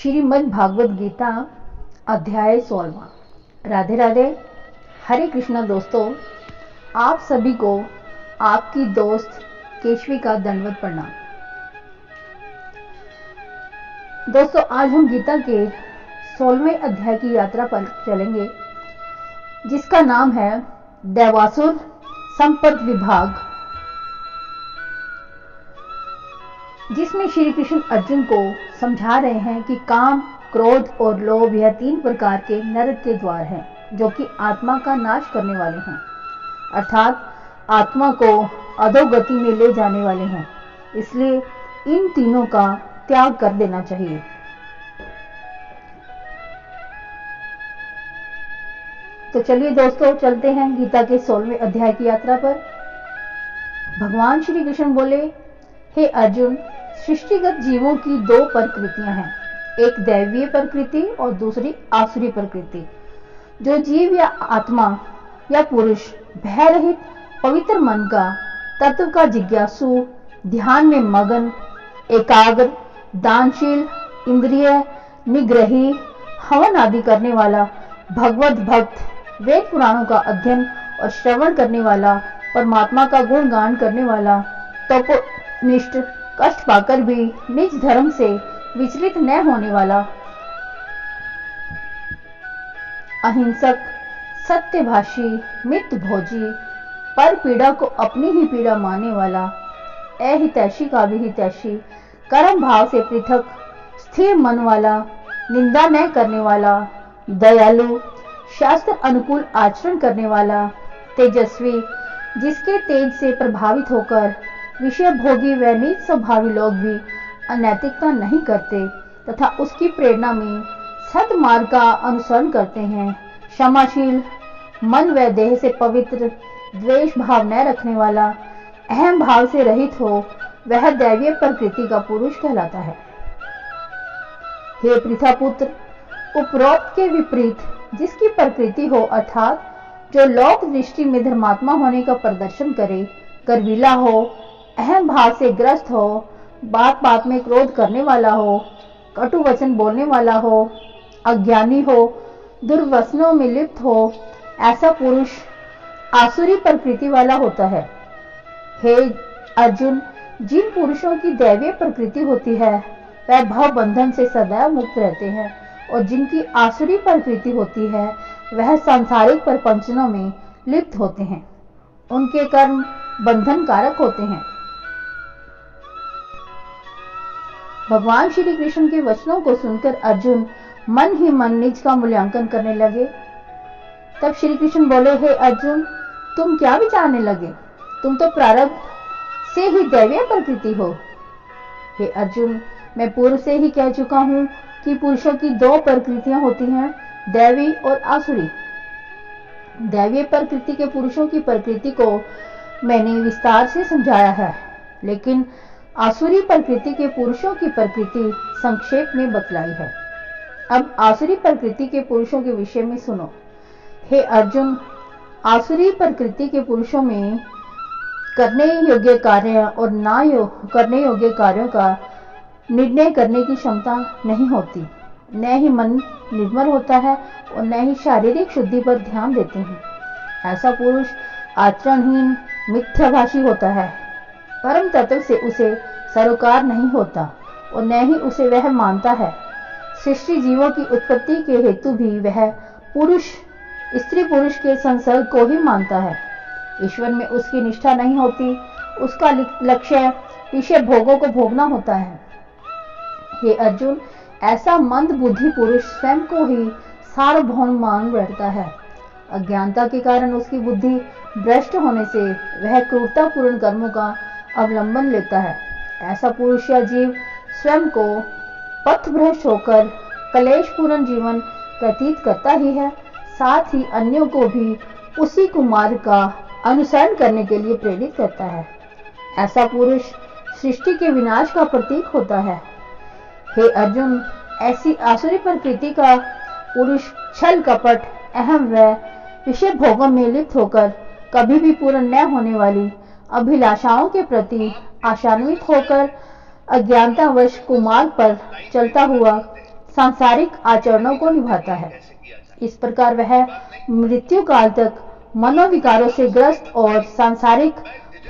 श्रीमद् भागवत गीता अध्याय 16। राधे राधे, हरे कृष्णा। दोस्तों, आप सभी को आपकी दोस्त केशवी का दंडवत प्रणाम। दोस्तों, आज हम गीता के 16वें अध्याय की यात्रा पर चलेंगे, जिसका नाम है दैवासुर संपद विभाग, जिसमें श्री कृष्ण अर्जुन को समझा रहे हैं कि काम, क्रोध और लोभ यह 3 प्रकार के नरक के द्वार हैं, जो कि आत्मा का नाश करने वाले हैं, अर्थात आत्मा को अधोगति में ले जाने वाले हैं। इसलिए इन तीनों का त्याग कर देना चाहिए। तो चलिए दोस्तों, चलते हैं गीता के 16वें अध्याय की यात्रा पर। भगवान श्री कृष्ण बोले, हे अर्जुन, सृष्टिगत जीवों की 2 प्रकृतियां हैं, एक दैवीय प्रकृति और दूसरी आसुरी प्रकृति। जो जीव या आत्मा या पुरुष भय रहित पवित्र मन का, तत्व का जिज्ञासु, ध्यान में मगन, एकाग्र, दानशील, इंद्रिय निग्रही, हवन आदि करने वाला, भगवत भक्त, वेद पुराणों का अध्ययन और श्रवण करने वाला, परमात्मा का गुणगान करने वाला, तपोनिष्ठ, कष्ट पाकर भी निज धर्म से विचलित न होने वाला, अहिंसक, सत्यभाषी, मितभोजी, पर पीड़ा को अपनी ही पीड़ा मानने वाला, अहितैषी का भी हितैषी, कर्म भाव से पृथक, स्थिर मन वाला, निंदा न करने वाला, दयालु, शास्त्र अनुकूल आचरण करने वाला, तेजस्वी, जिसके तेज से प्रभावित होकर विषय भोगी व नीच स्वभावी लोग भी अनैतिकता नहीं करते तथा उसकी प्रेरणा में सद्मार्ग का अनुसरण करते हैं, क्षमाशील, मन व देह से पवित्र, द्वेष भाव न रखने वाला, अहम भाव से रहित हो, वह दैवीय प्रकृति का पुरुष कहलाता है। हे पृथापुत्र, उपरोक्त के विपरीत जिसकी प्रकृति हो, अर्थात जो लोक दृष्टि में धर्मात्मा होने का प्रदर्शन करे, गर्विला हो, अहम भाव से ग्रस्त हो, बात बात में क्रोध करने वाला हो, कटु वचन बोलने वाला हो, अज्ञानी हो, दुर्वसनों में लिप्त हो, ऐसा पुरुष आसुरी प्रकृति वाला होता है। हे अर्जुन, जिन पुरुषों की दैवीय प्रकृति होती है वह भव बंधन से सदैव मुक्त रहते हैं, और जिनकी आसुरी प्रकृति होती है वह सांसारिक प्रपंचनों में लिप्त होते हैं। उनके कर्म बंधन कारक होते हैं। भगवान श्री कृष्ण के वचनों को सुनकर अर्जुन मन ही मन निज का मूल्यांकन करने लगे। तब श्री कृष्ण बोले, हे अर्जुन, तुम क्या विचारने लगे? तुम तो प्रारब्ध से ही दैवीय प्रकृति हो। हे अर्जुन, मैं पूर्व से ही कह चुका हूं कि पुरुषों की 2 प्रकृतियां होती हैं, दैवी और आसुरी। दैवीय प्रकृति के पुरुषों की प्रकृति को मैंने विस्तार से समझाया है, लेकिन आसुरी प्रकृति के पुरुषों की प्रकृति संक्षेप में बतलाई है। अब आसुरी प्रकृति के पुरुषों के विषय में सुनो। हे अर्जुन, आसुरी प्रकृति के पुरुषों में करने योग्य कार्य और ना करने योग्य कार्यों का निर्णय करने की क्षमता नहीं होती, न ही मन निर्मल होता है और न ही शारीरिक शुद्धि पर ध्यान देते हैं। ऐसा पुरुष आचरणहीन, मिथ्याभाषी होता है, परम तत्व से उसे सरोकार नहीं होता और न ही उसे वह मानता है। सृष्टि जीवों की उत्पत्ति के हेतु भी वह पुरुष स्त्री पुरुष के संसर्ग को ही मानता है। ईश्वर में उसकी निष्ठा नहीं होती, उसका लक्ष्य विषय भोगों को भोगना होता है। हे अर्जुन, ऐसा मंद बुद्धि पुरुष स्वयं को ही सार्वभौम मान बैठता है। अज्ञानता के कारण उसकी बुद्धि भ्रष्ट होने से वह क्रूरतापूर्ण कर्मों का अवलंबन लेता है। ऐसा पुरुष या जीव स्वयं को पथभ्रष्ट होकर कलेशपूर्ण जीवन व्यतीत करता ही है, साथ ही अन्यों को भी उसी कुमार्ग का अनुसरण करने के लिए प्रेरित करता है। ऐसा पुरुष सृष्टि के विनाश का प्रतीक होता है। हे अर्जुन, ऐसी आसुरी प्रकृति का पुरुष छल कपट, अहम व विषय भोगों में लिप्त होकर कभी भी पूर्ण न होने वाली अभिलाषाओं के प्रति आशान्वित होकर अज्ञानतावश कुमार्ग पर चलता हुआ सांसारिक आचरणों को निभाता है। इस प्रकार वह मृत्यु काल तक मनोविकारों से ग्रस्त और सांसारिक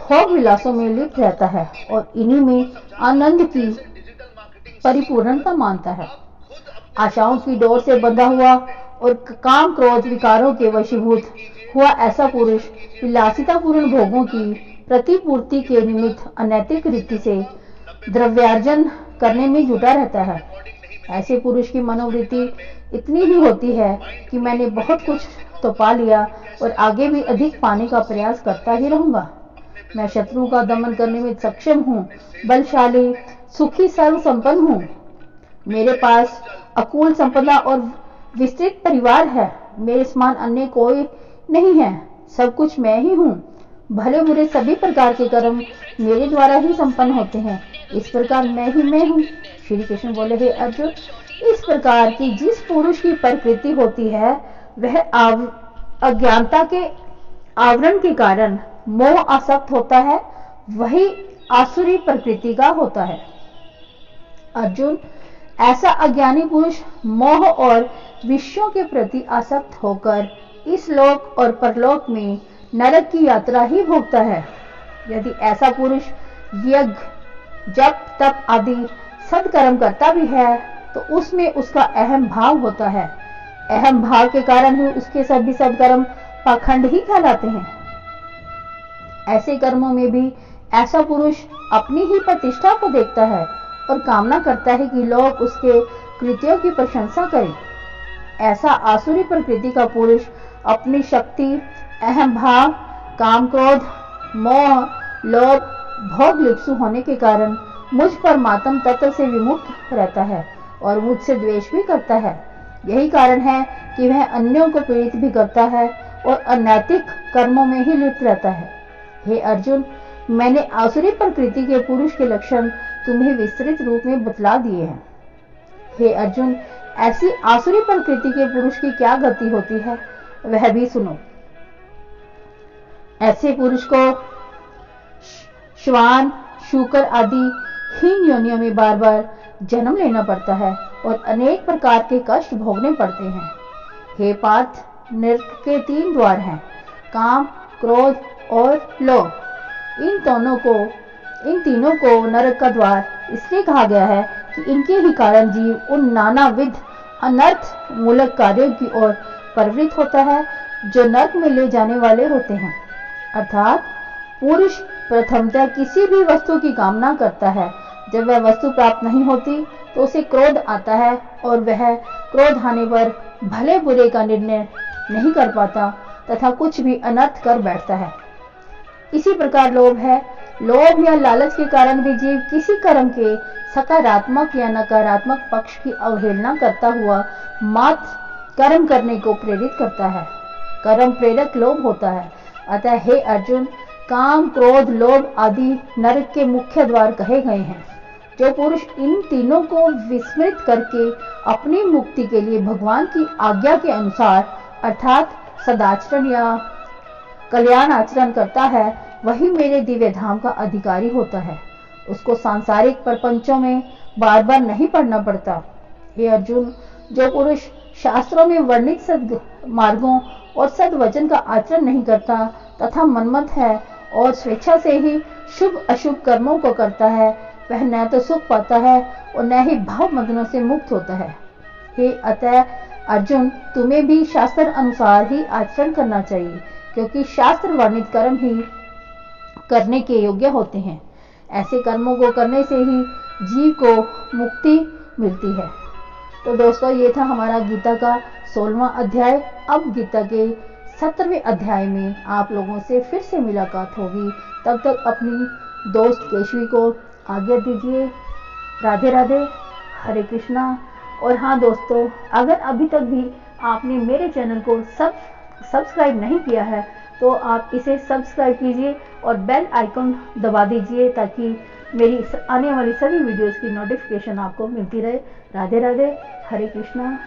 भोग विलासों में लिप्त रहता है और इन्हीं में आनंद की परिपूर्णता मानता है। आशाओं की डोर से बंधा हुआ और काम क्रोध विकारों के वशीभूत हुआ ऐसा पुरुष विलासितापूर्ण भोगों की प्रतिपूर्ति के निमित्त अनैतिक रीति से द्रव्यार्जन करने में जुटा रहता है। ऐसे पुरुष की मनोवृत्ति इतनी ही होती है कि मैंने बहुत कुछ तो पा लिया और आगे भी अधिक पाने का प्रयास करता ही रहूंगा। मैं शत्रु का दमन करने में सक्षम हूँ, बलशाली, सुखी, सर्व संपन्न हूँ। मेरे पास अकुल संपदा और विस्तृत परिवार है। मेरे समान अन्य कोई नहीं है। सब कुछ मैं ही हूँ। भले बुरे सभी प्रकार के कर्म मेरे द्वारा ही संपन्न होते हैं। इस प्रकार मैं ही मैं हूँ। श्री कृष्ण बोले, हे अर्जुन, इस प्रकार की जिस पुरुष की प्रकृति होती है वह अज्ञानता के आवरण के कारण मोह आसक्त होता है, वही आसुरी प्रकृति का होता है। अर्जुन, ऐसा अज्ञानी पुरुष मोह और विषयों के प्रति आसक्त होकर इस लोक और परलोक में नरक की यात्रा ही भोगता है। यदि ऐसा पुरुष यज्ञ, जप, तप आदि सत्कर्म करता भी है तो उसमें उसका अहम भाव होता है। अहम भाव के कारण ही उसके सभी सत्कर्म पाखंड ही कहलाते हैं। ऐसे कर्मों में भी ऐसा पुरुष अपनी ही प्रतिष्ठा को देखता है और कामना करता है कि लोग उसके कृत्यों की प्रशंसा करें। ऐसा आसुरी प्रकृति का पुरुष अपनी शक्ति, अहम भाव, काम, क्रोध, मोह, लोभ, भोग लिप्सु होने के कारण मुझ परमात्म तत्व से विमुक्त रहता है और मुझसे द्वेष भी करता है। यही कारण है कि वह अन्यों को पीड़ित भी करता है और अनैतिक कर्मों में ही लिप्त रहता है। हे अर्जुन, मैंने आसुरी प्रकृति के पुरुष के लक्षण तुम्हें विस्तृत रूप में बतला दिए हैं। हे अर्जुन, ऐसी आसुरी प्रकृति के पुरुष की क्या गति होती है वह भी सुनो। ऐसे पुरुष को श्वान, शूकर आदि हीन योनियों में बार बार जन्म लेना पड़ता है और अनेक प्रकार के कष्ट भोगने पड़ते हैं। हे पार्थ, नरक के 3 द्वार हैं, काम, क्रोध और लोभ। इन तीनों को नरक का द्वार इसलिए कहा गया है कि इनके ही कारण जीव उन नानाविध अनर्थ मूलक कार्यों की ओर प्रवृत्त होता है जो नरक में ले जाने वाले होते हैं। अर्थात पुरुष प्रथमतः किसी भी वस्तु की कामना करता है। जब वह वस्तु प्राप्त नहीं होती तो उसे क्रोध आता है और वह क्रोध आने पर भले बुरे का निर्णय नहीं कर पाता तथा कुछ भी अनर्थ कर बैठता है। इसी प्रकार लोभ है। लोभ या लालच के कारण भी जीव किसी कर्म के सकारात्मक या नकारात्मक पक्ष की अवहेलना करता हुआ मात्र कर्म करने को प्रेरित करता है। कर्म प्रेरक लोभ होता है। अतः हे अर्जुन, काम, क्रोध, लोभ आदि नरक के मुख्य द्वार कहे गए हैं। जो पुरुष इन तीनों को विस्मृत करके अपनी मुक्ति के लिए भगवान की आज्ञा के अनुसार अर्थात सदाचरण या कल्याण आचरण करता है, वही मेरे दिव्य धाम का अधिकारी होता है। उसको सांसारिक प्रपंचों में बार बार नहीं पढ़ना पड़ता। हे अर्जुन, जो पुरुष शास्त्रों में वर्णित सद्मार्गों और सद्वचन का आचरण नहीं करता तथा मनमत है और स्वेच्छा से ही शुभ अशुभ कर्मों को करता है, वह न तो सुख पाता है और न ही भाव बंधनों से मुक्त होता है। हे अतः अर्जुन, तुम्हें भी शास्त्र अनुसार ही आचरण करना चाहिए, क्योंकि शास्त्र वर्णित कर्म ही करने के योग्य होते हैं। ऐसे कर्मों को करने से ही जीव को मुक्ति मिलती है। तो दोस्तों, ये था हमारा गीता का 16वां अध्याय। अब गीता के 17वें अध्याय में आप लोगों से फिर से मुलाकात होगी। तब तक अपनी दोस्त केशवी को आज्ञा दीजिए। राधे राधे, हरे कृष्णा। और हाँ दोस्तों, अगर अभी तक भी आपने मेरे चैनल को सब्सक्राइब नहीं किया है तो आप इसे सब्सक्राइब कीजिए और बेल आइकन दबा दीजिए ताकि मेरी आने वाली सभी वीडियोस की नोटिफिकेशन आपको मिलती रहे। राधे राधे, हरे कृष्णा।